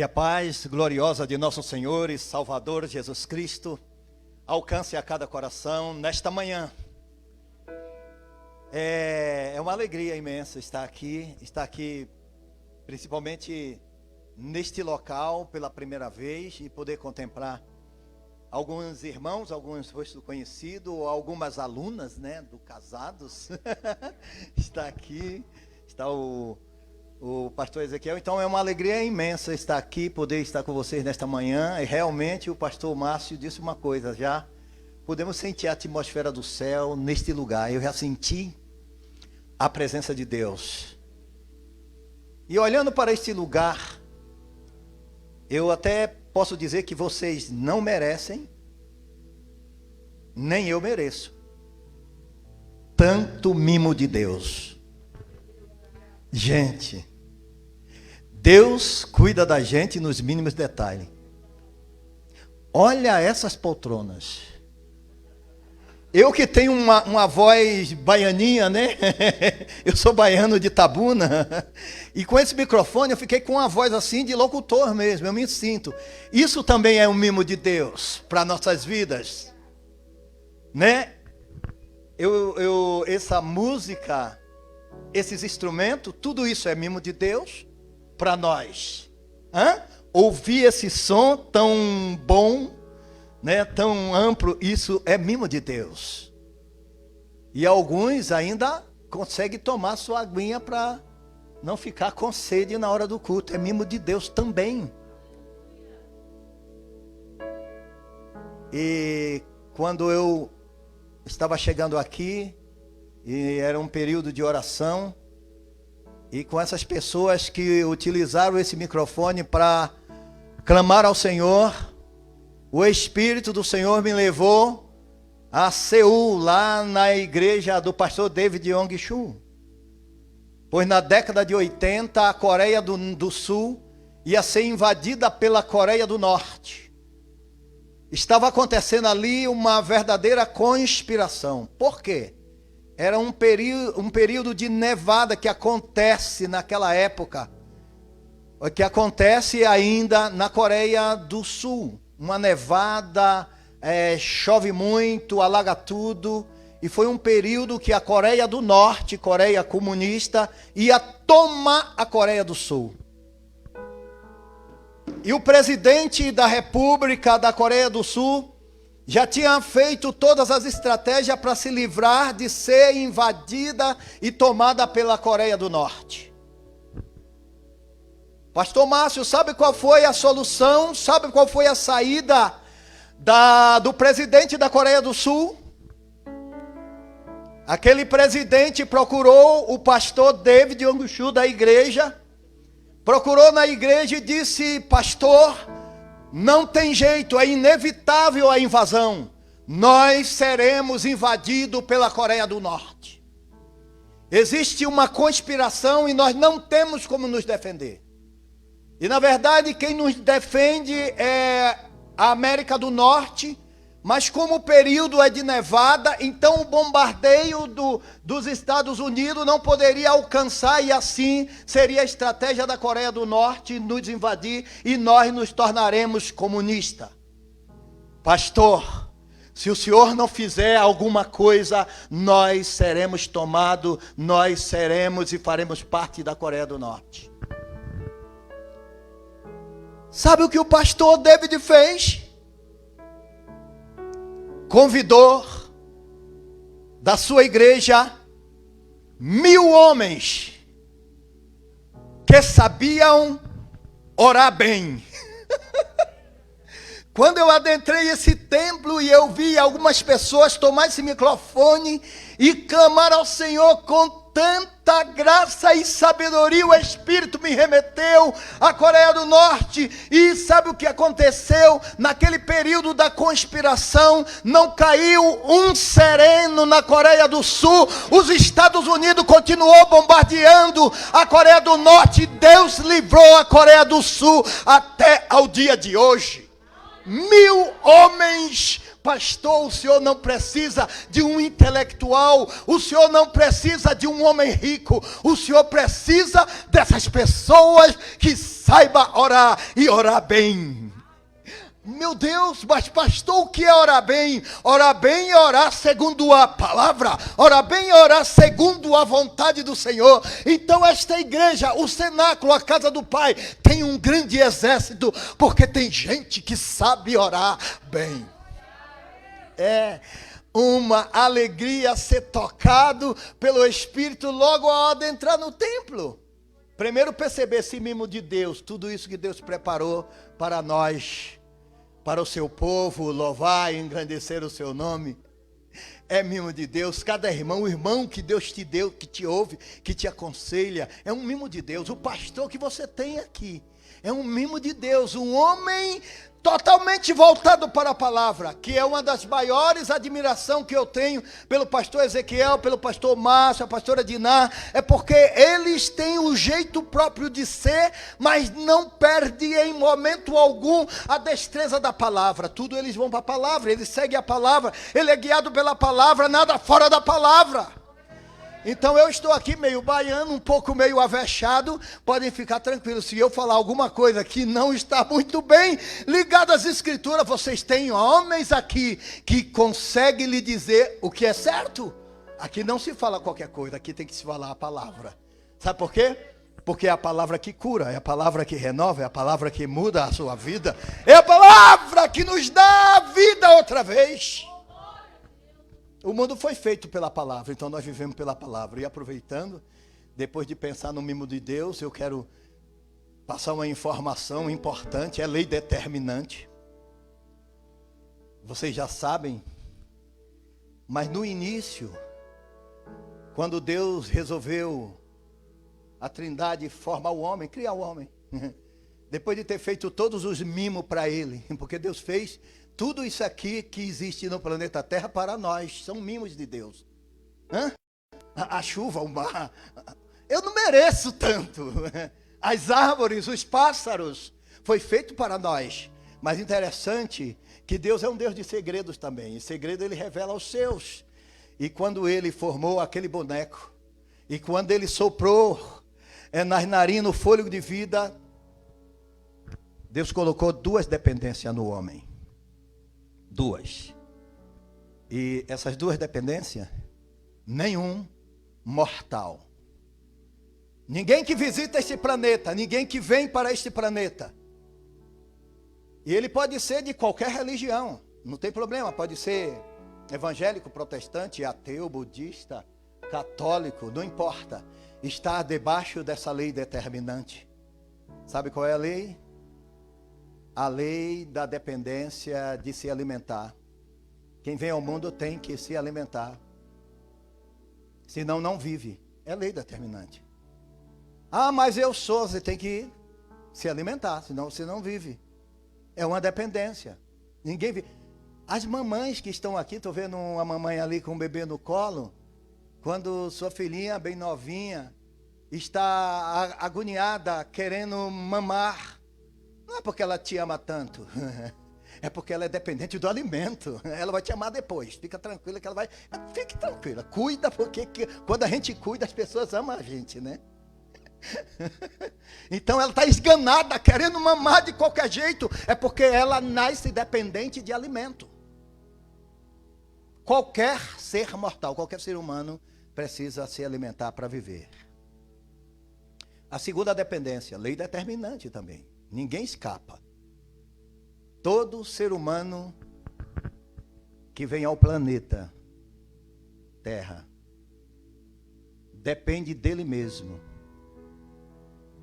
Que a paz gloriosa de nosso Senhor e Salvador Jesus Cristo alcance a cada coração nesta manhã. É uma alegria imensa estar aqui principalmente neste local pela primeira vez e poder contemplar alguns irmãos, alguns rostos conhecidos, algumas alunas, né, do Casados. Está aqui, está o pastor Ezequiel. Então é uma alegria imensa estar aqui, poder estar com vocês nesta manhã. E realmente o pastor Márcio disse uma coisa, já podemos sentir a atmosfera do céu neste lugar. Eu já senti a presença de Deus. E olhando para este lugar, eu até posso dizer que vocês não merecem, nem eu mereço, tanto mimo de Deus. Gente, Deus cuida da gente nos mínimos detalhes. Olha essas poltronas. Eu que tenho uma voz baianinha, né? Eu sou baiano de Tabuna. E com esse microfone eu fiquei com uma voz assim de locutor mesmo. Eu me sinto. Isso também é um mimo de Deus para nossas vidas, né? Essa música, esses instrumentos, tudo isso é mimo de Deus para nós. Ouvir esse som tão bom, né, tão amplo, isso é mimo de Deus. E alguns ainda conseguem tomar sua aguinha para não ficar com sede na hora do culto. É mimo de Deus também. E quando eu estava chegando aqui, e era um período de oração, e com essas pessoas que utilizaram esse microfone para clamar ao Senhor, o Espírito do Senhor me levou a Seul, lá na igreja do pastor David Yong-Chul. Pois na década de 80, a Coreia do Sul ia ser invadida pela Coreia do Norte. Estava acontecendo ali uma verdadeira conspiração. Por quê? Era um período de nevada que acontece naquela época, que acontece ainda na Coreia do Sul. Uma nevada, chove muito, alaga tudo. E foi um período que a Coreia do Norte, Coreia comunista, ia tomar a Coreia do Sul. E o presidente da República da Coreia do Sul já tinha feito todas as estratégias para se livrar de ser invadida e tomada pela Coreia do Norte. Pastor Márcio, sabe qual foi a solução? Sabe qual foi a saída do presidente da Coreia do Sul? Aquele presidente procurou o pastor David Yong-Chul da igreja, procurou na igreja e disse: pastor, não tem jeito, é inevitável a invasão. Nós seremos invadidos pela Coreia do Norte. Existe uma conspiração e nós não temos como nos defender. E na verdade quem nos defende é a América do Norte, mas como o período é de nevada, então o bombardeio dos Estados Unidos não poderia alcançar, e assim seria a estratégia da Coreia do Norte nos invadir e nós nos tornaremos comunistas. Pastor, se o senhor não fizer alguma coisa, nós seremos tomados, nós seremos e faremos parte da Coreia do Norte. Sabe o que o pastor David fez? Convidou da sua igreja 1000 homens que sabiam orar bem. Quando eu adentrei esse templo e eu vi algumas pessoas tomar esse microfone e clamar ao Senhor com tanta graça e sabedoria, o Espírito me remeteu à Coreia do Norte. E sabe o que aconteceu? Naquele período da conspiração, não caiu um sereno na Coreia do Sul. Os Estados Unidos continuou bombardeando a Coreia do Norte. Deus livrou a Coreia do Sul até ao dia de hoje. 1000 homens pastor, o senhor não precisa de um intelectual, o senhor não precisa de um homem rico, o senhor precisa dessas pessoas que saibam orar e orar bem. Meu Deus, mas pastor, o que é orar bem? Orar bem é orar segundo a palavra. Orar bem é orar segundo a vontade do Senhor. Então esta igreja, o cenáculo, a casa do Pai, tem um grande exército, porque tem gente que sabe orar bem. É uma alegria ser tocado pelo Espírito logo a hora de entrar no templo. Primeiro perceber esse mimo de Deus, tudo isso que Deus preparou para nós, para o seu povo, louvar e engrandecer o seu nome. É mimo de Deus. Cada irmão, o irmão que Deus te deu, que te ouve, que te aconselha, é um mimo de Deus. O pastor que você tem aqui é um mimo de Deus, um homem totalmente voltado para a palavra, que é uma das maiores admirações que eu tenho pelo pastor Ezequiel, pelo pastor Márcio, a pastora Diná, é porque eles têm o jeito próprio de ser, mas não perde em momento algum a destreza da palavra. Tudo eles vão para a palavra, eles seguem a palavra, ele é guiado pela palavra, nada fora da palavra. Então eu estou aqui meio baiano, um pouco meio avexado. Podem ficar tranquilos, se eu falar alguma coisa que não está muito bem ligada às escrituras, vocês têm homens aqui que conseguem lhe dizer o que é certo. Aqui não se fala qualquer coisa, aqui tem que se falar a palavra. Sabe por quê? Porque é a palavra que cura, é a palavra que renova, é a palavra que muda a sua vida, é a palavra que nos dá a vida outra vez. O mundo foi feito pela palavra, então nós vivemos pela palavra. E aproveitando, depois de pensar no mimo de Deus, eu quero passar uma informação importante, é lei determinante. Vocês já sabem, mas no início, quando Deus resolveu a Trindade formar o homem, criar o homem, depois de ter feito todos os mimos para ele, porque Deus fez tudo isso aqui que existe no planeta Terra para nós, são mimos de Deus. A chuva, o mar, eu não mereço tanto. As árvores, os pássaros, foi feito para nós. Mas interessante que Deus é um Deus de segredos também. E segredo ele revela aos seus. E quando ele formou aquele boneco, e quando ele soprou nas narinas o fôlego de vida, Deus colocou duas dependências no homem. Duas. E essas duas dependências, nenhum mortal. Ninguém que visita este planeta, ninguém que vem para este planeta. E ele pode ser de qualquer religião, não tem problema, pode ser evangélico, protestante, ateu, budista, católico, não importa. Está debaixo dessa lei determinante. Sabe qual é a lei? A lei da dependência de se alimentar. Quem vem ao mundo tem que se alimentar. Senão não vive. É lei determinante. Ah, mas eu sou. Você tem que se alimentar, senão você não vive. É uma dependência. Ninguém vive. As mamães que estão aqui, estou vendo uma mamãe ali com um bebê no colo. Quando sua filhinha bem novinha está agoniada, querendo mamar. Não é porque ela te ama tanto, é porque ela é dependente do alimento. Ela vai te amar depois, fica tranquila que ela vai... Fique tranquila, cuida, porque quando a gente cuida, as pessoas amam a gente, né? Então ela está esganada, querendo mamar de qualquer jeito, é porque ela nasce dependente de alimento. Qualquer ser mortal, qualquer ser humano precisa se alimentar para viver. A segunda dependência, lei determinante também. Ninguém escapa. Todo ser humano que vem ao planeta Terra depende dele mesmo.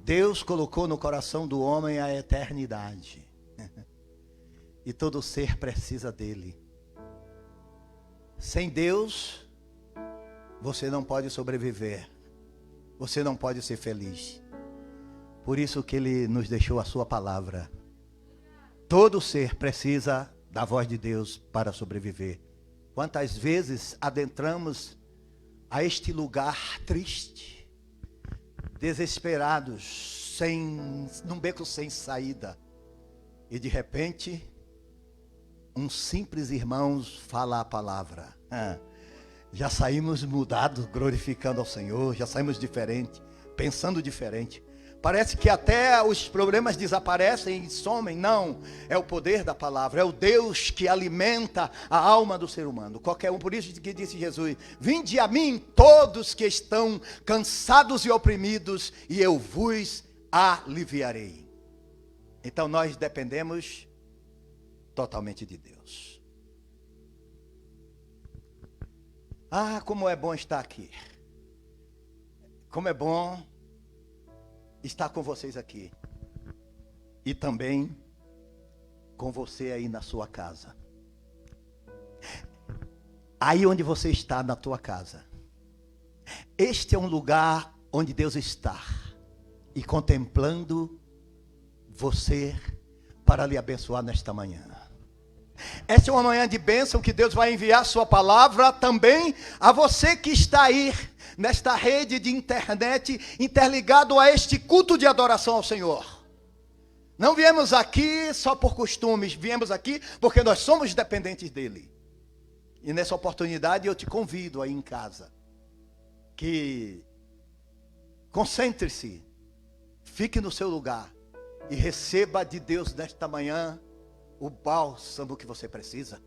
Deus colocou no coração do homem a eternidade. E todo ser precisa dele. Sem Deus, você não pode sobreviver. Você não pode ser feliz. Por isso que ele nos deixou a sua palavra. Todo ser precisa da voz de Deus para sobreviver. Quantas vezes adentramos a este lugar triste, desesperados, num beco sem saída. E de repente, um simples irmão fala a palavra, já saímos mudados, glorificando ao Senhor, já saímos diferente, pensando diferente. Parece que até os problemas desaparecem e somem. Não, é o poder da palavra, é o Deus que alimenta a alma do ser humano. Qualquer um, por isso que disse Jesus: vinde a mim todos que estão cansados e oprimidos, e eu vos aliviarei. Então nós dependemos totalmente de Deus. Ah, como é bom estar aqui. Como é bom estar com vocês aqui. E também com você aí na sua casa. Aí onde você está, na tua casa. Este é um lugar onde Deus está. E contemplando você para lhe abençoar nesta manhã. Esta é uma manhã de bênção que Deus vai enviar sua palavra também a você que está aí nesta rede de internet, interligado a este culto de adoração ao Senhor. Não viemos aqui só por costumes, viemos aqui porque nós somos dependentes dEle. E nessa oportunidade eu te convido aí em casa, que concentre-se, fique no seu lugar e receba de Deus nesta manhã o bálsamo que você precisa,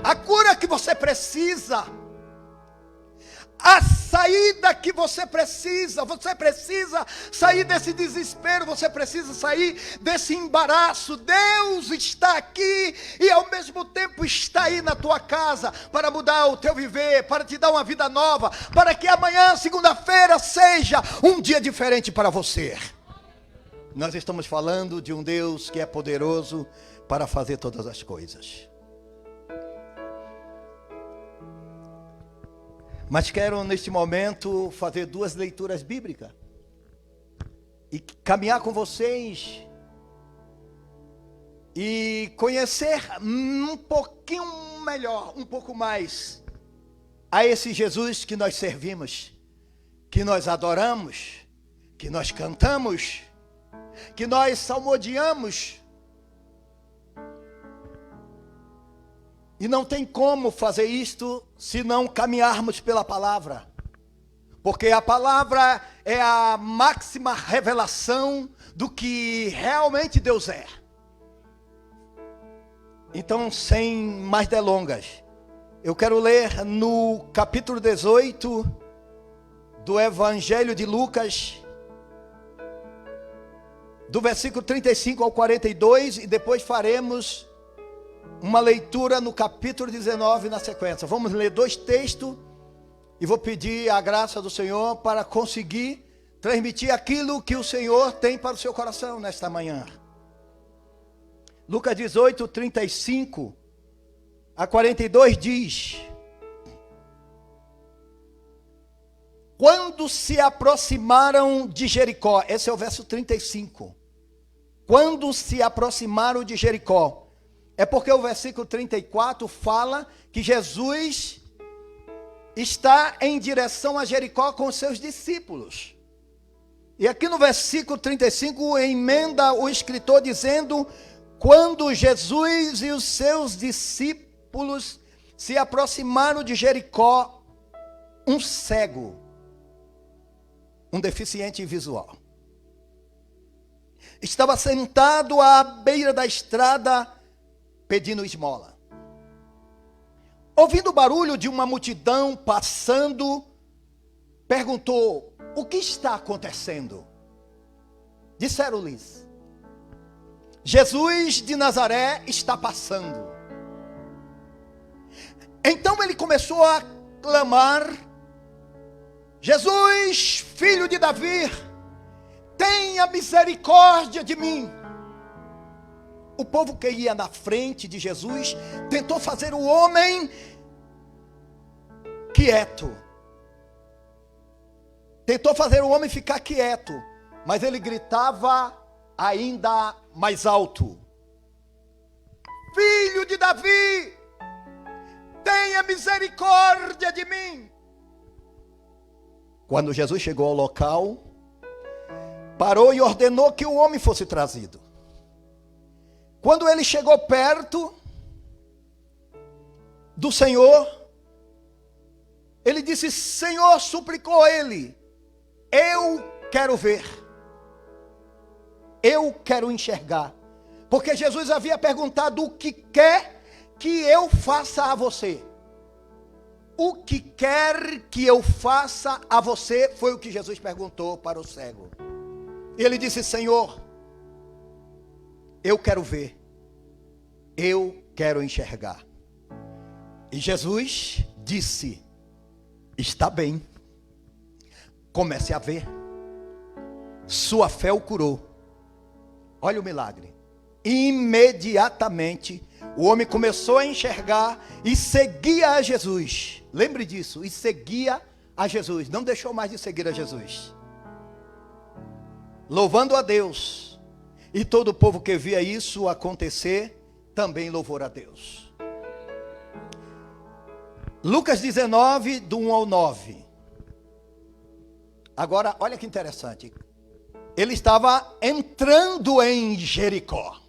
a cura que você precisa, a saída que você precisa sair desse desespero, você precisa sair desse embaraço. Deus está aqui e ao mesmo tempo está aí na tua casa para mudar o teu viver, para te dar uma vida nova, para que amanhã, segunda-feira, seja um dia diferente para você. Nós estamos falando de um Deus que é poderoso para fazer todas as coisas. Mas quero neste momento fazer 2 leituras bíblicas e caminhar com vocês e conhecer um pouquinho melhor, um pouco mais a esse Jesus que nós servimos, que nós adoramos, que nós cantamos, que nós salmodiamos. E não tem como fazer isto se não caminharmos pela palavra. Porque a palavra é a máxima revelação do que realmente Deus é. Então, sem mais delongas, eu quero ler no capítulo 18 do Evangelho de Lucas, do versículo 35 ao 42, e depois faremos uma leitura no capítulo 19 na sequência. Vamos ler 2 textos e vou pedir a graça do Senhor para conseguir transmitir aquilo que o Senhor tem para o seu coração nesta manhã. Lucas 18, 35 a 42 diz: quando se aproximaram de Jericó, esse é o verso 35. Quando se aproximaram de Jericó, é porque o versículo 34 fala que Jesus está em direção a Jericó com seus discípulos. E aqui no versículo 35 emenda o escritor dizendo: quando Jesus e os seus discípulos se aproximaram de Jericó, um cego, um deficiente visual, estava sentado à beira da estrada pedindo esmola. Ouvindo o barulho de uma multidão passando, perguntou: o que está acontecendo? Disseram-lhes: Jesus de Nazaré está passando. Então ele começou a clamar: Jesus, filho de Davi, tenha misericórdia de mim. O povo que ia na frente de Jesus tentou fazer o homem quieto. Tentou fazer o homem ficar quieto, mas ele gritava ainda mais alto: Filho de Davi, tenha misericórdia de mim. Quando Jesus chegou ao local, parou e ordenou que o homem fosse trazido. Quando ele chegou perto, do Senhor, ele disse: Senhor, suplicou ele, eu quero ver, eu quero enxergar. Porque Jesus havia perguntado: o que quer que eu faça a você? O que quer que eu faça a você? Foi o que Jesus perguntou para o cego. E ele disse: Senhor, eu quero ver, eu quero enxergar. E Jesus disse: está bem, comece a ver, sua fé o curou. Olha o milagre. Imediatamente o homem começou a enxergar e seguia a Jesus. Lembre disso, e seguia a Jesus, não deixou mais de seguir a Jesus, louvando a Deus. E todo o povo que via isso acontecer também louvou a Deus. Lucas 19, do 1 ao 9. Agora, olha que interessante. Ele estava entrando em Jericó.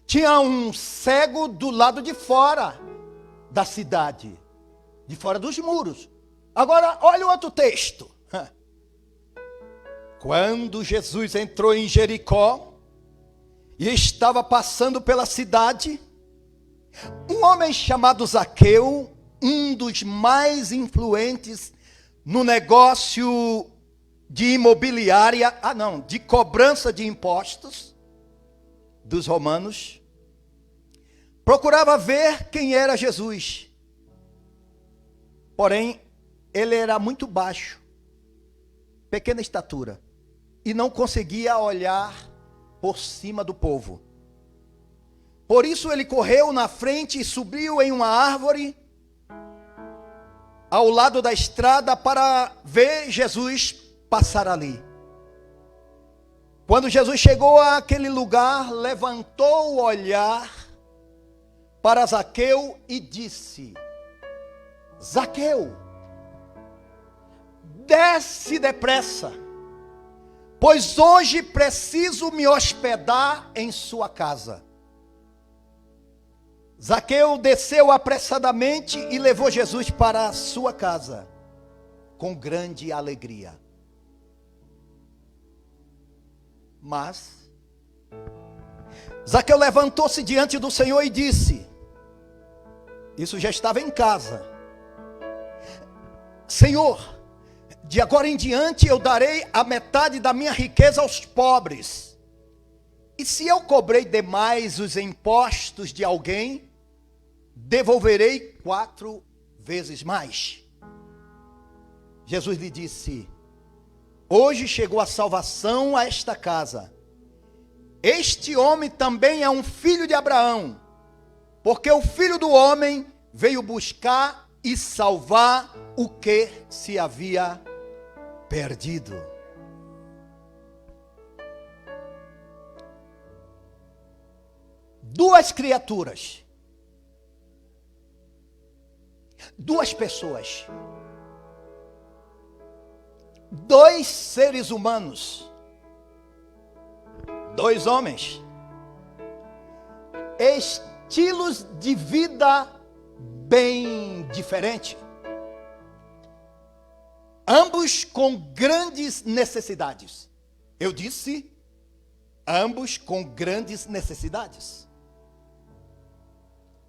Tinha um cego do lado de fora da cidade, de fora dos muros. Agora, olha o outro texto. Quando Jesus entrou em Jericó e estava passando pela cidade, um homem chamado Zaqueu, um dos mais influentes no negócio de imobiliária, de cobrança de impostos dos romanos, procurava ver quem era Jesus. Porém, ele era muito baixo, pequena estatura, e não conseguia olhar por cima do povo. Por isso ele correu na frente e subiu em uma árvore ao lado da estrada para ver Jesus passar ali. Quando Jesus chegou àquele lugar, levantou o olhar para Zaqueu e disse: Zaqueu, desce depressa, pois hoje preciso me hospedar em sua casa. Zaqueu desceu apressadamente e levou Jesus para a sua casa, com grande alegria. Mas Zaqueu levantou-se diante do Senhor e disse, isso já estava em casa: Senhor, de agora em diante eu darei a metade da minha riqueza aos pobres. E se eu cobrei demais os impostos de alguém, devolverei 4 vezes mais. Jesus lhe disse: hoje chegou a salvação a esta casa. Este homem também é um filho de Abraão, porque o Filho do Homem veio buscar e salvar o que se havia perdido. Duas criaturas, duas pessoas, dois seres humanos, dois homens, estilos de vida bem diferentes, ambos com grandes necessidades. Eu disse, ambos com grandes necessidades.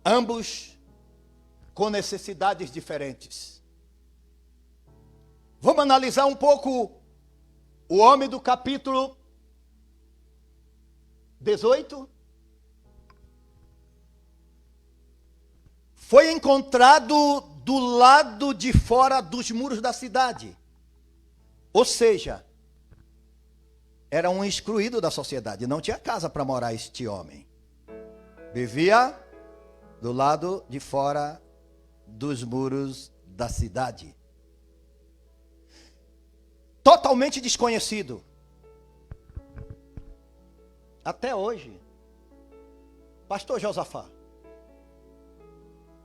Ambos com necessidades diferentes. Vamos analisar um pouco o homem do capítulo 18. Foi encontrado do lado de fora dos muros da cidade. Ou seja, era um excluído da sociedade. Não tinha casa para morar este homem. Vivia do lado de fora dos muros da cidade. Totalmente desconhecido. Até hoje. Pastor Josafá,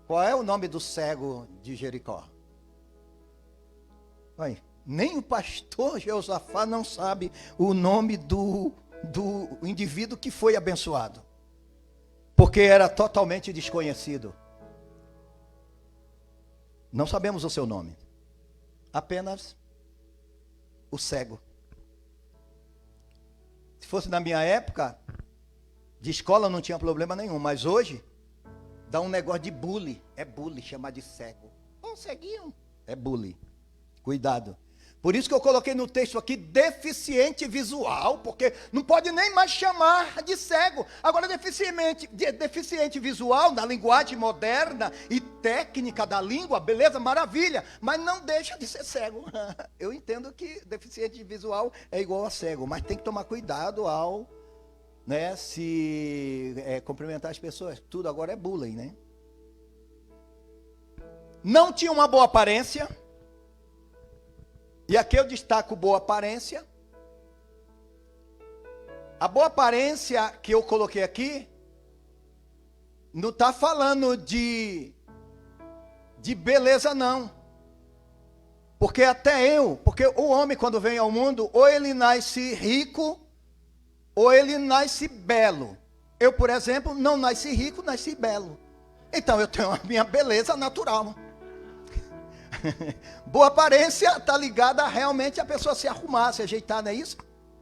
qual é o nome do cego de Jericó? Oi, nem o pastor Josafá não sabe o nome do indivíduo que foi abençoado, porque era totalmente desconhecido. Não sabemos o seu nome. Apenas o cego. Se fosse na minha época, de escola não tinha problema nenhum, mas hoje dá um negócio de bullying. É bullying chamar de cego. Ô, ceguinho. É bullying. Cuidado. Por isso que eu coloquei no texto aqui deficiente visual, porque não pode nem mais chamar de cego. Agora, deficiente visual, na linguagem moderna e técnica da língua, beleza, maravilha, mas não deixa de ser cego. Eu entendo que deficiente visual é igual a cego, mas tem que tomar cuidado ao, né, cumprimentar as pessoas. Tudo agora é bullying, né? Não tinha uma boa aparência. E aqui eu destaco boa aparência. A boa aparência que eu coloquei aqui não está falando de beleza, não. Porque porque o homem quando vem ao mundo, ou ele nasce rico, ou ele nasce belo. Eu, por exemplo, não nasci rico, nasci belo. Então eu tenho a minha beleza natural. Boa aparência está ligada a realmente a pessoa se arrumar, se ajeitar, não é isso?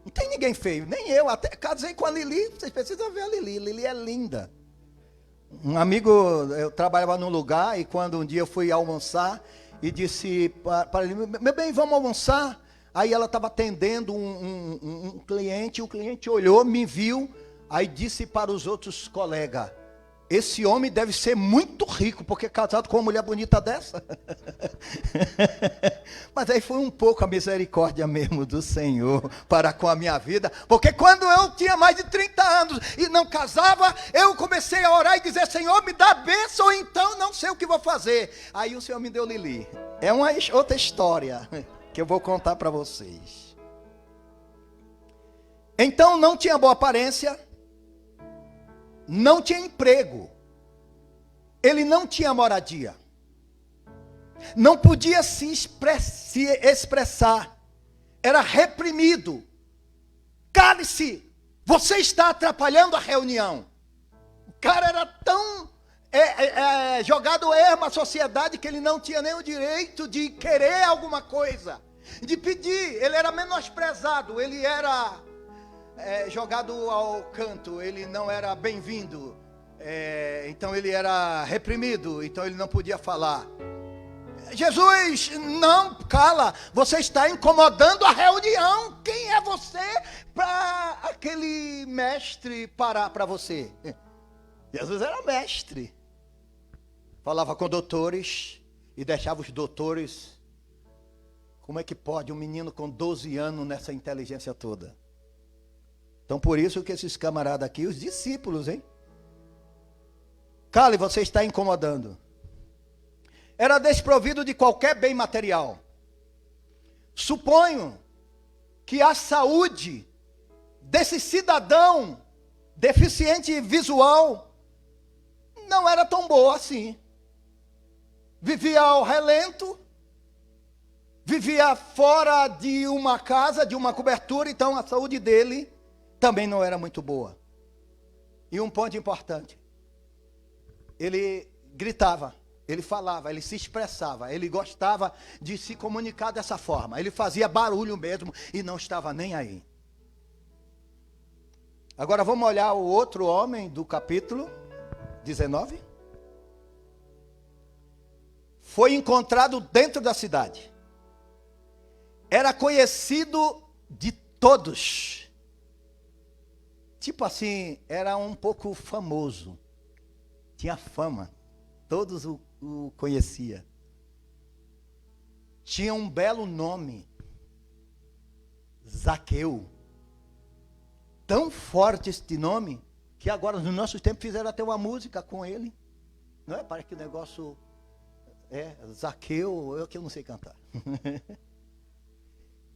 Não tem ninguém feio, nem eu. Até casei com a Lili, vocês precisam ver a Lili. Lili é linda. Um amigo, eu trabalhava num lugar e quando um dia eu fui almoçar e disse para ele, meu bem, vamos almoçar? Aí ela estava atendendo um cliente, o cliente olhou, me viu, aí disse para os outros colegas, esse homem deve ser muito rico, porque é casado com uma mulher bonita dessa. Mas aí foi um pouco a misericórdia mesmo do Senhor para com a minha vida. Porque quando eu tinha mais de 30 anos e não casava, eu comecei a orar e dizer, Senhor, me dá bênção, ou então não sei o que vou fazer. Aí o Senhor me deu Lili. É uma outra história que eu vou contar para vocês. Então não tinha boa aparência. Não tinha emprego, ele não tinha moradia, não podia se expressar, era reprimido. Cale-se, você está atrapalhando a reunião. O cara era tão jogado ermo à sociedade que ele não tinha nem o direito de querer alguma coisa, de pedir, ele era menosprezado, ele era jogado ao canto, ele não era bem-vindo, então ele era reprimido, então ele não podia falar. Jesus, não, cala, você está incomodando a reunião. Quem é você para aquele mestre parar para você? Jesus era mestre, falava com doutores e deixava os doutores. Como é que pode um menino com 12 anos nessa inteligência toda? Então, por isso que esses camaradas aqui, os discípulos, hein? Cale, você está incomodando. Era desprovido de qualquer bem material. Suponho que a saúde desse cidadão deficiente visual não era tão boa assim. Vivia ao relento, vivia fora de uma casa, de uma cobertura, então a saúde dele também não era muito boa. E um ponto importante, ele gritava, ele falava, ele se expressava, ele gostava de se comunicar dessa forma, ele fazia barulho mesmo e não estava nem aí. Agora vamos olhar o outro homem do capítulo 19. Foi encontrado dentro da cidade, era conhecido de todos. Tipo assim, era um pouco famoso, tinha fama, todos o conheciam. Tinha um belo nome, Zaqueu. Tão forte este nome, que agora nos nossos tempos fizeram até uma música com ele. Não é? Parece que o negócio Zaqueu, que eu não sei cantar.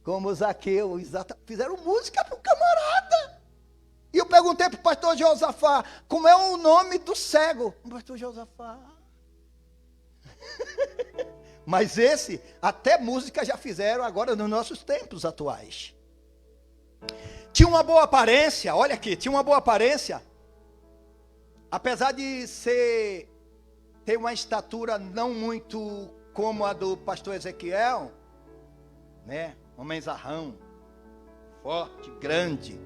Como Zaqueu, fizeram música para o camarada. E eu perguntei para o pastor Josafá, como é o nome do cego? O pastor Josafá. Mas até música já fizeram agora nos nossos tempos atuais. Tinha uma boa aparência, olha aqui, tinha uma boa aparência. Apesar de ter uma estatura não muito como a do pastor Ezequiel, né? Homenzarrão, forte, grande,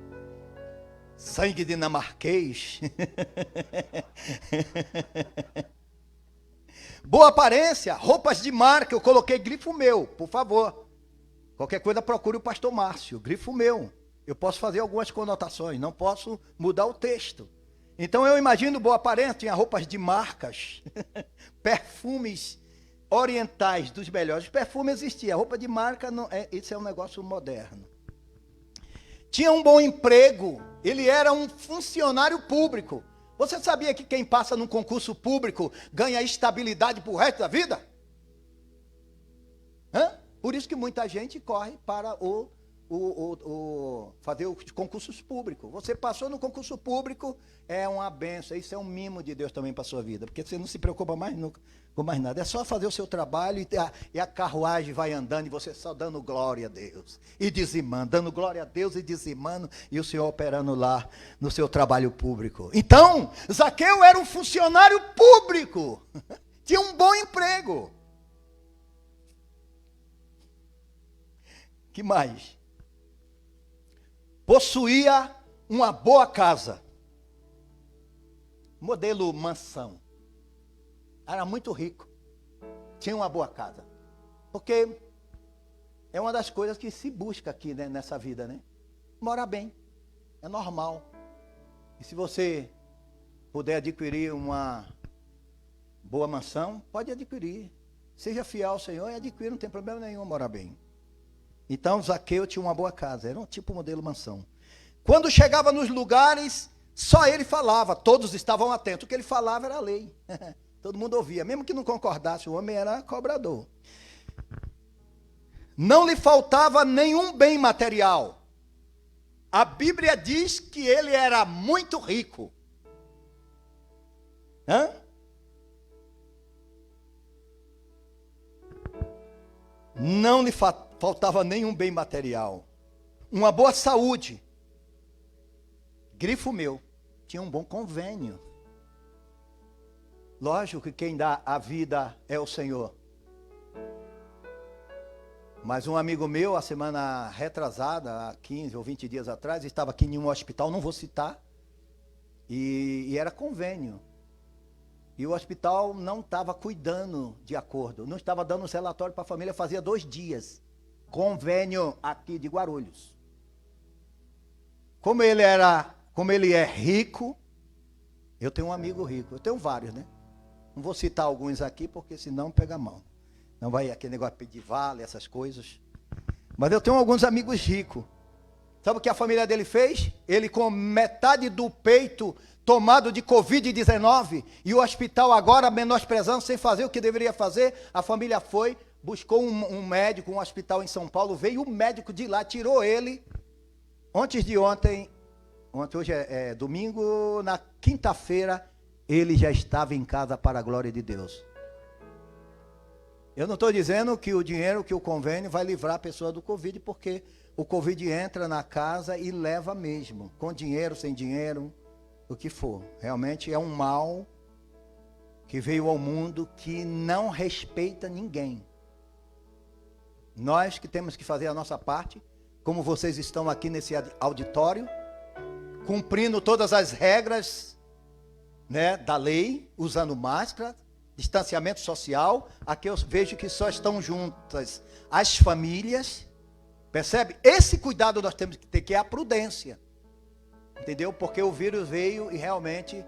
sangue dinamarquês. Boa aparência, roupas de marca, eu coloquei grifo meu, por favor. Qualquer coisa procure o pastor Márcio, grifo meu. Eu posso fazer algumas conotações, não posso mudar o texto. Então eu imagino boa aparência, tinha roupas de marcas, perfumes orientais dos melhores. Perfume existia, roupa de marca, não, isso é um negócio moderno. Tinha um bom emprego, ele era um funcionário público. Você sabia que quem passa num concurso público ganha estabilidade para o resto da vida? Por isso que muita gente corre para fazer os concursos públicos. Você passou no concurso público, é uma benção. Isso é um mimo de Deus também para a sua vida, porque você não se preocupa mais com mais nada. É só fazer o seu trabalho e a carruagem vai andando e você só dando glória a Deus e dizimando, dando glória a Deus e dizimando, e o Senhor operando lá no seu trabalho público. Então, Zaqueu era um funcionário público, tinha um bom emprego. Que mais? Possuía uma boa casa, modelo mansão. Era muito rico, tinha uma boa casa. Porque é uma das coisas que se busca aqui, né, nessa vida, né? Morar bem, é normal. E se você puder adquirir uma boa mansão, pode adquirir. Seja fiel ao Senhor e adquira, não tem problema nenhum morar bem. Então Zaqueu tinha uma boa casa, era um tipo modelo mansão. Quando chegava nos lugares, só ele falava, todos estavam atentos. O que ele falava era a lei. Todo mundo ouvia, mesmo que não concordasse, o homem era cobrador. Não lhe faltava nenhum bem material. A Bíblia diz que ele era muito rico. Não lhe faltava nenhum bem material. Uma boa saúde. Grifo meu. Tinha um bom convênio. Lógico que quem dá a vida é o Senhor. Mas um amigo meu, a semana retrasada, há 15 ou 20 dias atrás, estava aqui em um hospital, não vou citar, e era convênio. E o hospital não estava cuidando de acordo, não estava dando os relatórios para a família, fazia 2 dias. Convênio aqui de Guarulhos. Como ele é rico, eu tenho um amigo rico, eu tenho vários, né? Não vou citar alguns aqui, porque senão pega a mão. Não vai aquele negócio de pedir vale, essas coisas. Mas eu tenho alguns amigos ricos. Sabe o que a família dele fez? Ele com metade do peito tomado de Covid-19, e o hospital agora menosprezando, sem fazer o que deveria fazer, a família foi, buscou um médico, um hospital em São Paulo, veio o médico de lá, tirou ele. Antes de ontem, hoje é domingo, na quinta-feira, ele já estava em casa para a glória de Deus. Eu não estou dizendo que o dinheiro, que o convênio vai livrar a pessoa do Covid, porque o Covid entra na casa e leva mesmo, com dinheiro, sem dinheiro, o que for. Realmente é um mal que veio ao mundo que não respeita ninguém. Nós que temos que fazer a nossa parte, como vocês estão aqui nesse auditório, cumprindo todas as regras, né, da lei, usando máscara, distanciamento social. Aqui eu vejo que só estão juntas as famílias, percebe? Esse cuidado nós temos que ter, que é a prudência, entendeu? Porque o vírus veio e realmente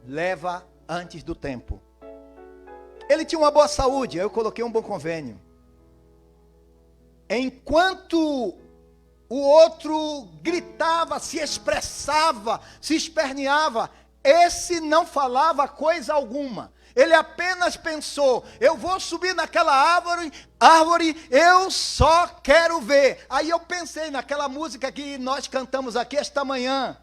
leva antes do tempo. Ele tinha uma boa saúde, eu coloquei um bom convênio. Enquanto o outro gritava, se expressava, se esperneava, esse não falava coisa alguma. Ele apenas pensou, eu vou subir naquela árvore, eu só quero ver. Aí eu pensei naquela música que nós cantamos aqui esta manhã.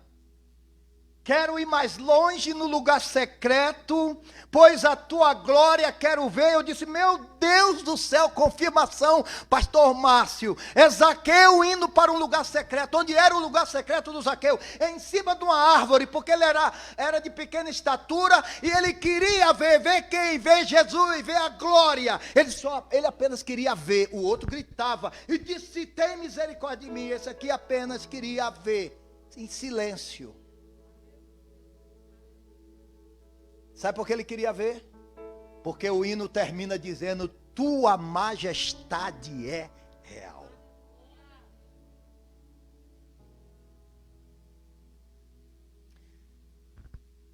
Quero ir mais longe no lugar secreto, pois a tua glória quero ver. Eu disse, meu Deus do céu, confirmação, pastor Márcio. É Zaqueu indo para um lugar secreto. Onde era o lugar secreto do Zaqueu? Em cima de uma árvore, porque ele era de pequena estatura e ele queria ver quem? Ver Jesus, ver a glória. Ele apenas queria ver. O outro gritava e disse, tem misericórdia de mim. Esse aqui apenas queria ver, em silêncio. Sabe por que ele queria ver? Porque o hino termina dizendo, tua majestade é real.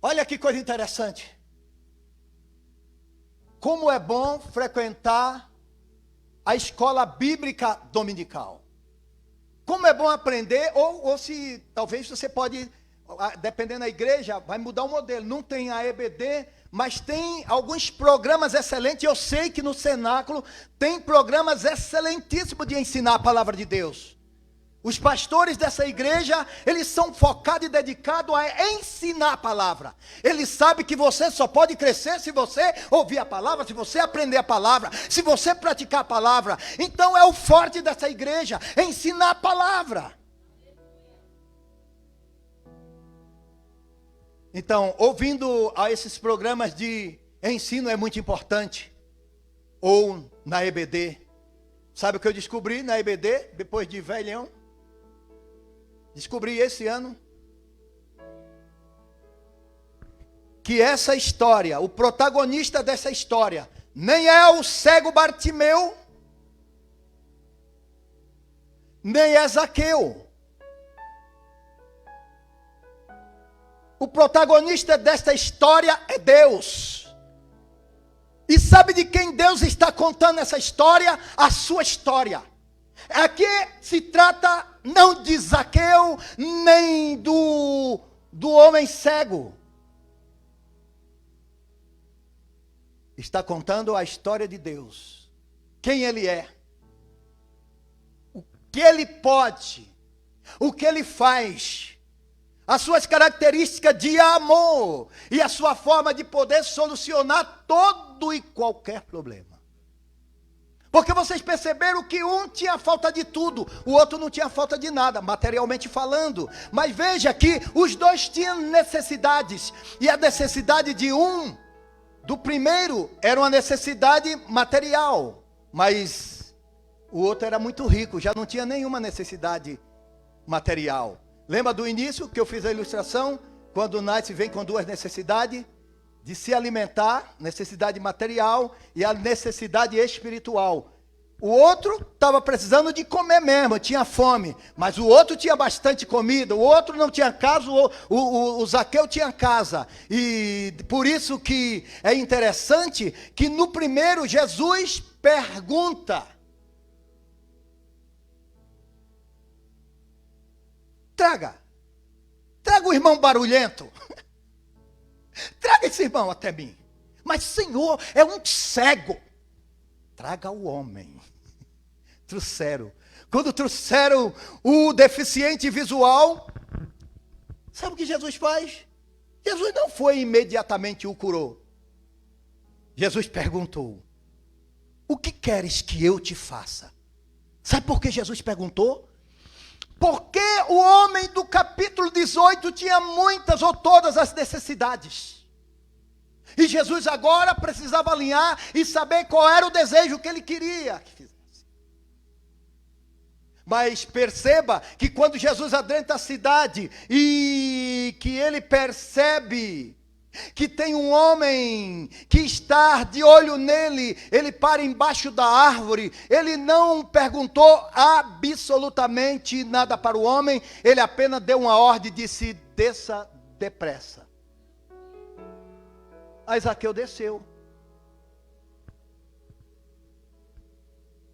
Olha que coisa interessante. Como é bom frequentar a escola bíblica dominical. Como é bom aprender, ou se talvez você pode, dependendo da igreja, vai mudar o modelo. Não tem a EBD, mas tem alguns programas excelentes. Eu sei que no cenáculo tem programas excelentíssimos de ensinar a palavra de Deus. Os pastores dessa igreja, eles são focados e dedicados a ensinar a palavra. Eles sabem que você só pode crescer se você ouvir a palavra, se você aprender a palavra, se você praticar a palavra. Então é o forte dessa igreja, ensinar a palavra. Então, ouvindo a esses programas de ensino é muito importante. Ou na EBD. Sabe o que eu descobri na EBD, depois de velhão? Descobri esse ano que essa história, o protagonista dessa história, nem é o cego Bartimeu, nem é Zaqueu. O protagonista desta história é Deus. E sabe de quem Deus está contando essa história? A sua história. Aqui se trata não de Zaqueu, nem do homem cego. Está contando a história de Deus. Quem Ele é. O que Ele pode. O que Ele faz. As suas características de amor. E a sua forma de poder solucionar todo e qualquer problema. Porque vocês perceberam que um tinha falta de tudo, o outro não tinha falta de nada, materialmente falando. Mas veja que os dois tinham necessidades. E a necessidade do primeiro, era uma necessidade material. Mas o outro era muito rico, já não tinha nenhuma necessidade material. Lembra do início que eu fiz a ilustração? Quando o nasce vem com duas necessidades. De se alimentar, necessidade material e a necessidade espiritual. O outro estava precisando de comer mesmo, tinha fome. Mas o outro tinha bastante comida, o outro não tinha casa, o Zaqueu tinha casa. E por isso que é interessante que no primeiro Jesus pergunta. Traga o irmão barulhento. Traga esse irmão até mim. Mas Senhor, é um cego. Traga o homem. Trouxeram. Quando trouxeram o deficiente visual, sabe o que Jesus faz? Jesus não foi imediatamente o curou. Jesus perguntou, o que queres que eu te faça? Sabe por que Jesus perguntou? Porque o homem do capítulo 18 tinha muitas ou todas as necessidades. E Jesus agora precisava alinhar e saber qual era o desejo que ele queria que fizesse. Mas perceba que quando Jesus adentra a cidade e que ele percebe que tem um homem que está de olho nele, ele para embaixo da árvore, ele não perguntou absolutamente nada para o homem, ele apenas deu uma ordem e disse, desça depressa. Aí Zaqueu desceu.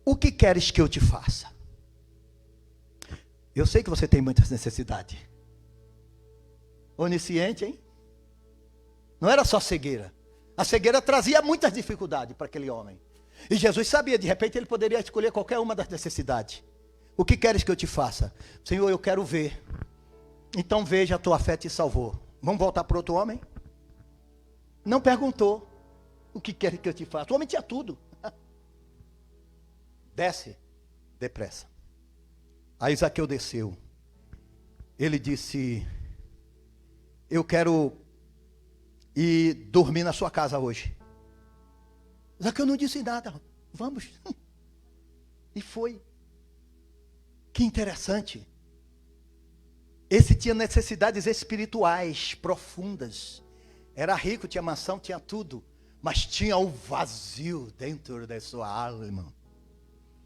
O que queres que eu te faça? Eu sei que você tem muitas necessidades. Onisciente, hein? Não era só cegueira. A cegueira trazia muitas dificuldades para aquele homem. E Jesus sabia, de repente ele poderia escolher qualquer uma das necessidades. O que queres que eu te faça? Senhor, eu quero ver. Então veja, a tua fé te salvou. Vamos voltar para outro homem? Não perguntou. O que quer que eu te faça? O homem tinha tudo. Desce depressa. Aí Zaqueu desceu. Ele disse: eu quero ir dormir na sua casa hoje. Zaqueu não disse nada. Vamos. E foi. Que interessante. Esse tinha necessidades espirituais profundas. Era rico, tinha mansão, tinha tudo. Mas tinha o vazio dentro da sua alma, irmão.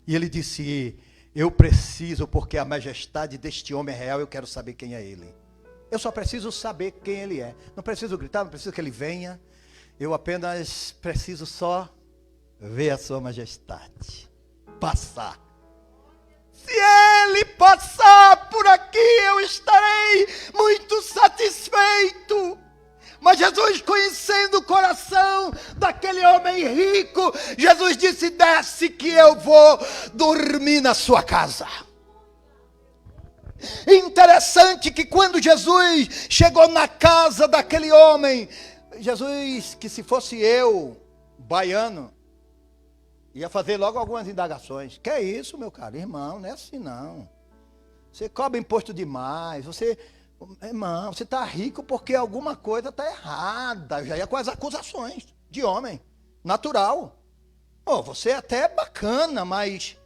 E ele disse: eu preciso, porque a majestade deste homem é real, eu quero saber quem é ele. Eu só preciso saber quem ele é. Não preciso gritar, não preciso que ele venha. Eu apenas preciso só ver a sua majestade passar. Se ele passar por aqui, eu estarei muito satisfeito. Mas Jesus, conhecendo o coração daquele homem rico, Jesus disse: desce que eu vou dormir na sua casa. Interessante que quando Jesus chegou na casa daquele homem, Jesus, que se fosse eu, baiano, ia fazer logo algumas indagações. Que é isso, meu caro irmão? Não é assim não. Você cobra imposto demais. Irmão, você está rico porque alguma coisa está errada. Já ia com as acusações de homem. Natural. Você até é bacana, mas,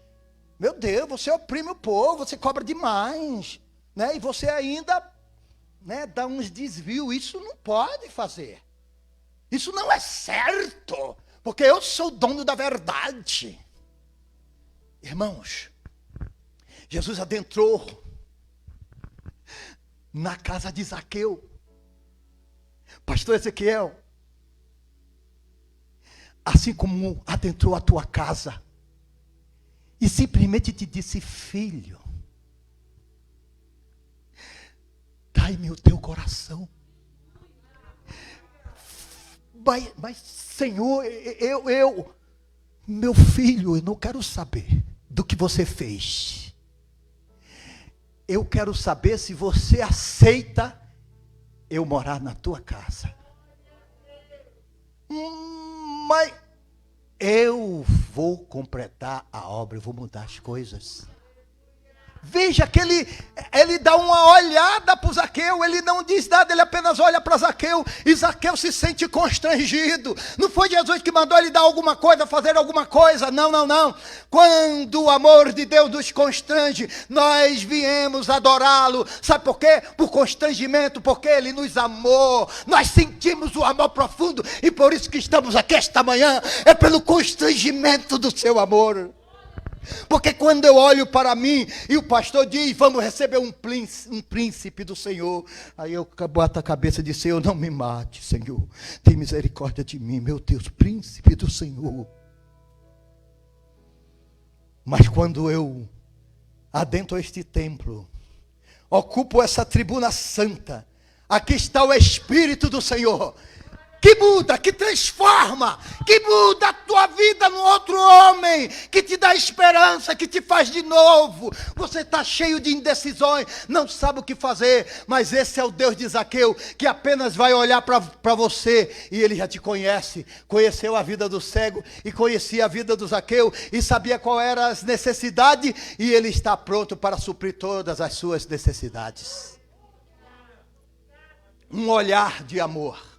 meu Deus, você oprime o povo, você cobra demais. Né? E você ainda, né, dá uns desvios. Isso não pode fazer. Isso não é certo. Porque eu sou o dono da verdade. Irmãos, Jesus adentrou na casa de Zaqueu. Pastor Ezequiel, assim como adentrou a tua casa e simplesmente te disse: filho, dai-me o teu coração. Mas Senhor, meu filho, eu não quero saber do que você fez. Eu quero saber se você aceita eu morar na tua casa. Mas eu vou completar a obra, eu vou mudar as coisas. Veja que ele dá uma olhada para o Zaqueu, ele não diz nada, ele apenas olha para Zaqueu, e Zaqueu se sente constrangido. Não foi Jesus que mandou ele dar alguma coisa, fazer alguma coisa, não. Quando o amor de Deus nos constrange, nós viemos adorá-lo. Sabe por quê? Por constrangimento, porque ele nos amou. Nós sentimos o amor profundo, e por isso que estamos aqui esta manhã, é pelo constrangimento do seu amor. Porque quando eu olho para mim e o pastor diz: vamos receber um príncipe do Senhor, aí eu bato a cabeça e digo: Senhor, não me mate, Senhor, tem misericórdia de mim, meu Deus, príncipe do Senhor. Mas quando eu adentro este templo, ocupo essa tribuna santa, aqui está o Espírito do Senhor, que muda, que transforma, que muda a tua vida no outro homem, que te dá esperança, que te faz de novo. Você está cheio de indecisões, não sabe o que fazer, mas esse é o Deus de Zaqueu, que apenas vai olhar para você, e ele já te conhece. Conheceu a vida do cego, e conhecia a vida do Zaqueu, e sabia qual eram as necessidades, e ele está pronto para suprir todas as suas necessidades. Um olhar de amor.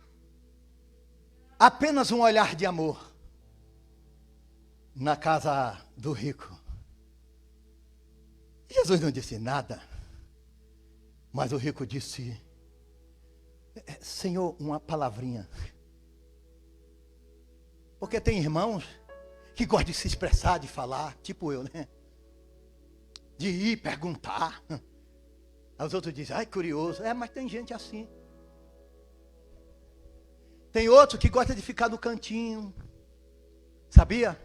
Apenas um olhar de amor na casa do rico. Jesus não disse nada, mas o rico disse: Senhor, uma palavrinha. Porque tem irmãos que gostam de se expressar, de falar, tipo eu, né? De ir perguntar. Aí os outros dizem: ai, curioso. Mas tem gente assim. Tem outro que gosta de ficar no cantinho. Sabia?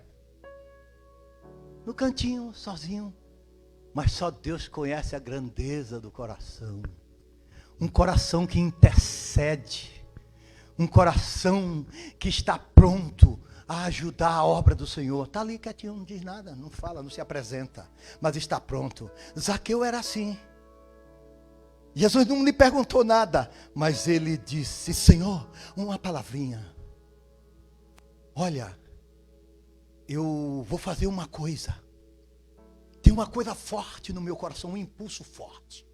No cantinho, sozinho. Mas só Deus conhece a grandeza do coração. Um coração que intercede. Um coração que está pronto a ajudar a obra do Senhor. Está ali quietinho, não diz nada, não fala, não se apresenta. Mas está pronto. Zaqueu era assim. Jesus não lhe perguntou nada, mas ele disse: Senhor, uma palavrinha. Olha, eu vou fazer uma coisa. Tem uma coisa forte no meu coração, um impulso forte.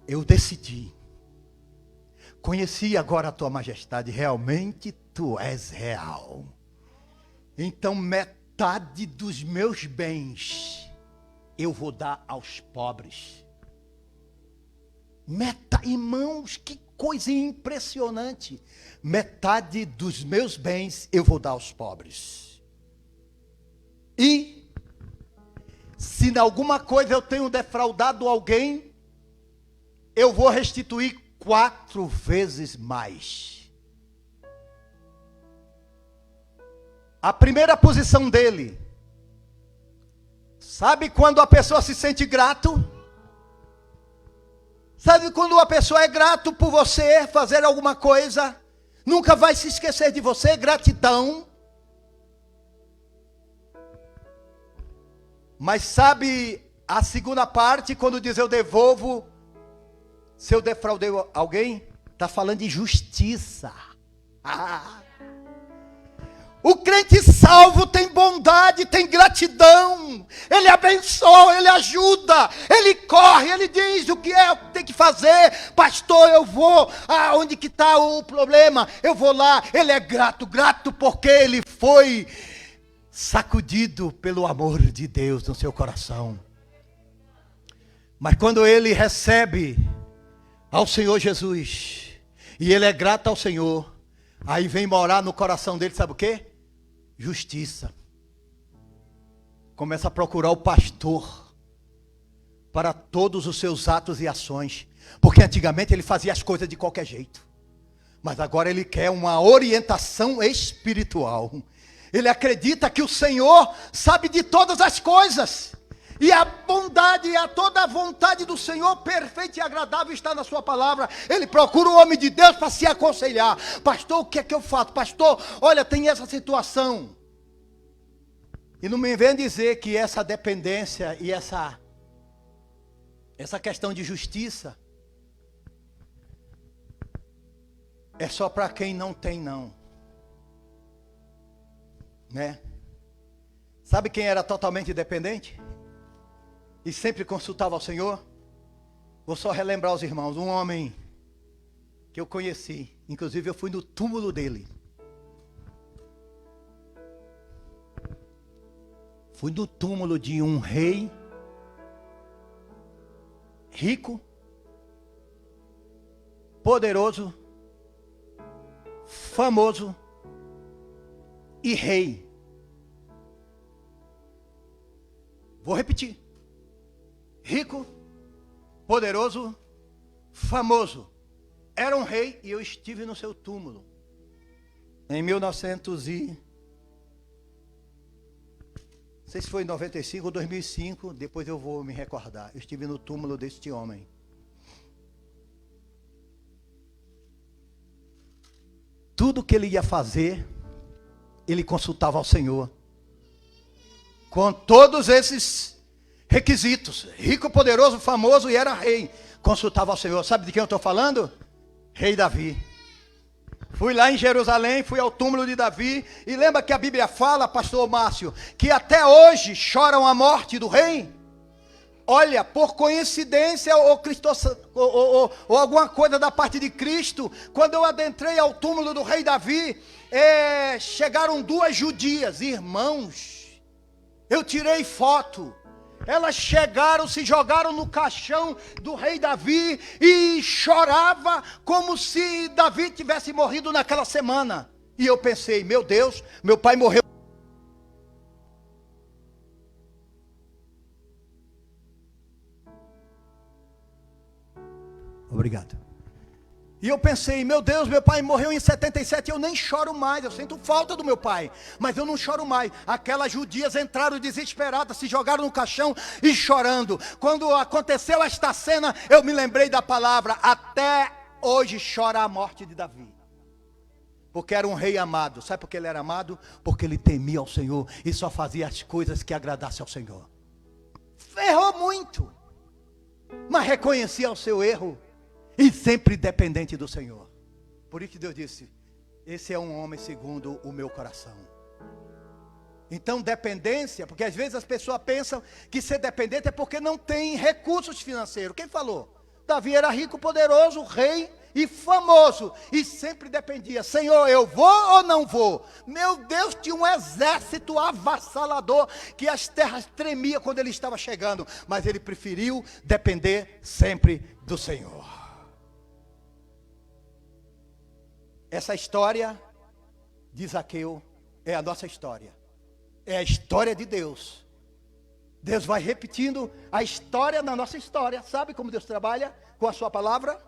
Eu decidi. Conheci agora a tua majestade, realmente tu és real. Então metade dos meus bens eu vou dar aos pobres. Irmãos, que coisa impressionante. Metade dos meus bens eu vou dar aos pobres. E se em alguma coisa eu tenho defraudado alguém, eu vou restituir 4 vezes mais. A primeira posição dele. Sabe quando a pessoa se sente grato? Sabe quando uma pessoa é grato por você fazer alguma coisa? Nunca vai se esquecer de você, gratidão. Mas sabe a segunda parte, quando diz eu devolvo, se eu defraudei alguém, está falando de justiça. O crente salvo tem bondade, tem gratidão. Ele abençoa, ele ajuda, ele corre, ele diz o que é, o que tem que fazer. Pastor, eu vou, onde que está o problema? Eu vou lá. Ele é grato porque ele foi sacudido pelo amor de Deus no seu coração. Mas quando ele recebe ao Senhor Jesus, e ele é grato ao Senhor, aí vem morar no coração dele, sabe o quê? Justiça. Começa a procurar o pastor para todos os seus atos e ações, porque antigamente ele fazia as coisas de qualquer jeito, mas agora ele quer uma orientação espiritual. Ele acredita que o Senhor sabe de todas as coisas, e a bondade e toda a vontade do Senhor perfeita e agradável está na sua palavra. Ele procura o homem de Deus para se aconselhar. Pastor, o que é que eu faço? Pastor, olha, tem essa situação. E não me vem dizer que essa dependência e essa questão de justiça é só para quem não tem, não. Né? Sabe quem era totalmente dependente? E sempre consultava ao Senhor? Vou só relembrar os irmãos. Um homem que eu conheci, inclusive eu fui no túmulo dele. Fui no túmulo de um rei rico, poderoso, famoso e rei. Vou repetir. Rico, poderoso, famoso. Era um rei e eu estive no seu túmulo. Em 1900 e... não sei se foi em 95 ou 2005, depois eu vou me recordar. Eu estive no túmulo deste homem. Tudo que ele ia fazer, ele consultava ao Senhor. Com todos esses requisitos. Rico, poderoso, famoso e era rei. Consultava ao Senhor. Sabe de quem eu estou falando? Rei Davi. Fui lá em Jerusalém, fui ao túmulo de Davi. E lembra que a Bíblia fala, pastor Márcio, que até hoje choram a morte do rei? Olha, por coincidência ou alguma coisa da parte de Cristo, quando eu adentrei ao túmulo do rei Davi, chegaram 2 judias, irmãos. Eu tirei foto. Elas chegaram, se jogaram no caixão do rei Davi e chorava como se Davi tivesse morrido naquela semana. E eu pensei, meu Deus, meu pai morreu. Obrigado. E eu pensei, meu Deus, meu pai morreu em 77, eu nem choro mais, eu sinto falta do meu pai, mas eu não choro mais. Aquelas judias entraram desesperadas, se jogaram no caixão e chorando. Quando aconteceu esta cena, eu me lembrei da palavra, até hoje chora a morte de Davi. Porque era um rei amado. Sabe por que ele era amado? Porque ele temia ao Senhor e só fazia as coisas que agradassem ao Senhor. Ferrou muito. mas reconhecia o seu erro e sempre dependente do Senhor. Por isso que Deus disse: esse é um homem segundo o meu coração. Então, dependência, porque às vezes as pessoas pensam que ser dependente é porque não tem recursos financeiros. Quem falou? Davi era rico, poderoso, rei e famoso, e sempre dependia: Senhor, eu vou ou não vou? Meu Deus, tinha um exército avassalador, que as terras tremiam quando ele estava chegando, mas ele preferiu depender sempre do Senhor. Essa história de Zaqueu é a nossa história, é a história de Deus. Deus vai repetindo a história na nossa história. Sabe como Deus trabalha com a sua palavra?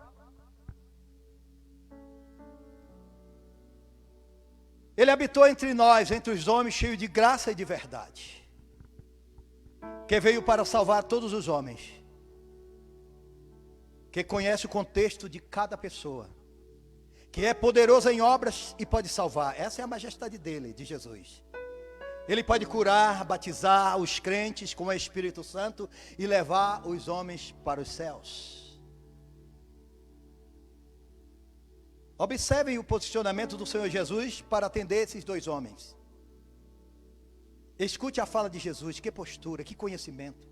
Ele habitou entre nós, entre os homens, cheio de graça e de verdade, que veio para salvar todos os homens, que conhece o contexto de cada pessoa, que é poderoso em obras e pode salvar. Essa é a majestade dele, de Jesus. Ele pode curar, batizar os crentes com o Espírito Santo e levar os homens para os céus. Observem o posicionamento do Senhor Jesus para atender esses dois homens. Escute a fala de Jesus: que postura, que conhecimento,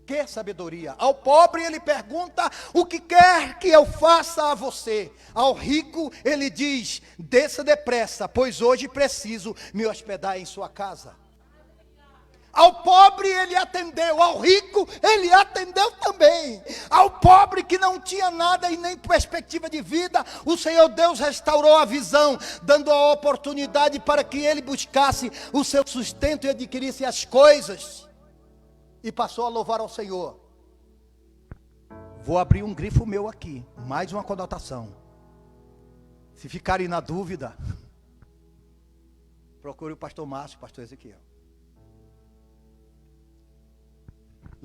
que sabedoria. Ao pobre ele pergunta: o que quer que eu faça a você? Ao rico ele diz: desça depressa, pois hoje preciso me hospedar em sua casa. Ao pobre ele atendeu, ao rico ele atendeu também. Ao pobre que não tinha nada e nem perspectiva de vida, o Senhor Deus restaurou a visão, dando a oportunidade para que ele buscasse o seu sustento e adquirisse as coisas. E passou a louvar ao Senhor. Vou abrir um grifo meu aqui, mais uma conotação. Se ficarem na dúvida, procure o pastor Márcio, o pastor Ezequiel.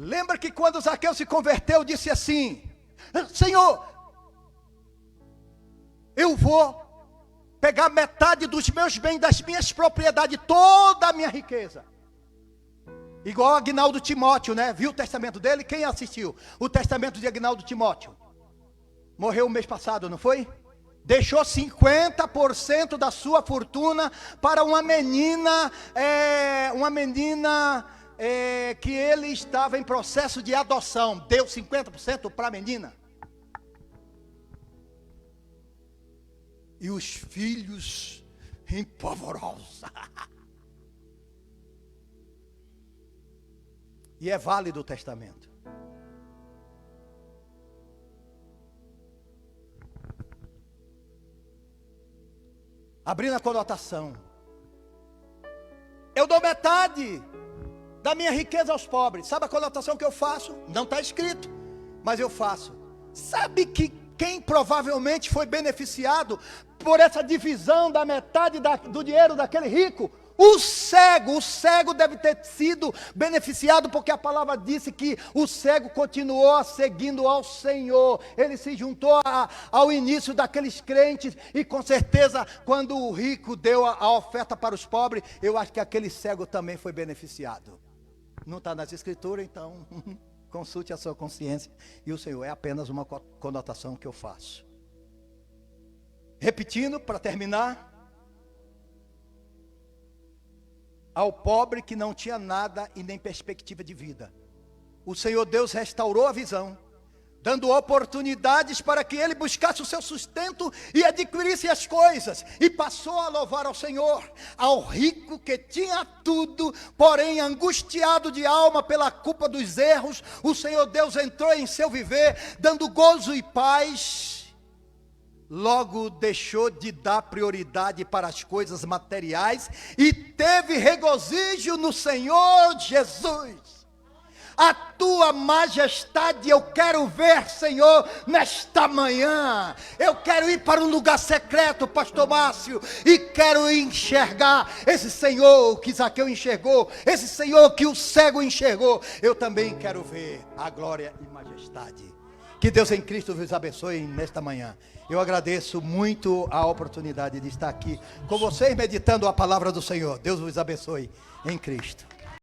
Lembra que quando Zaqueu se converteu, disse assim: Senhor, eu vou pegar metade dos meus bens, das minhas propriedades, toda a minha riqueza. Igual Agnaldo Timóteo, né? Viu o testamento dele? Quem assistiu? O testamento de Agnaldo Timóteo. Morreu o mês passado, não foi? Deixou 50% da sua fortuna para uma menina, que ele estava em processo de adoção. Deu 50% para a menina. E os filhos empavorosos. E é válido o testamento. Abrindo a conotação: eu dou metade da minha riqueza aos pobres. Sabe a conotação que eu faço? Não está escrito, mas eu faço. Sabe que quem provavelmente foi beneficiado por essa divisão da metade do dinheiro daquele rico? O cego deve ter sido beneficiado, porque a palavra disse que o cego continuou seguindo ao Senhor. Ele se juntou ao início daqueles crentes, e com certeza quando o rico deu a oferta para os pobres, eu acho que aquele cego também foi beneficiado. Não está nas escrituras, então consulte a sua consciência e o Senhor. É apenas uma conotação que eu faço. Repetindo, para terminar: ao pobre que não tinha nada e nem perspectiva de vida, o Senhor Deus restaurou a visão, dando oportunidades para que ele buscasse o seu sustento e adquirisse as coisas, e passou a louvar ao Senhor. Ao rico que tinha tudo, porém angustiado de alma pela culpa dos erros, o Senhor Deus entrou em seu viver, dando gozo e paz. Logo deixou de dar prioridade para as coisas materiais e teve regozijo no Senhor Jesus. A tua majestade eu quero ver, Senhor, nesta manhã. Eu quero ir para um lugar secreto, pastor Márcio, e quero enxergar esse Senhor que Zaqueu enxergou, esse Senhor que o cego enxergou. Eu também quero ver a glória e majestade. Que Deus em Cristo vos abençoe nesta manhã. Eu agradeço muito a oportunidade de estar aqui com vocês, meditando a palavra do Senhor. Deus vos abençoe em Cristo.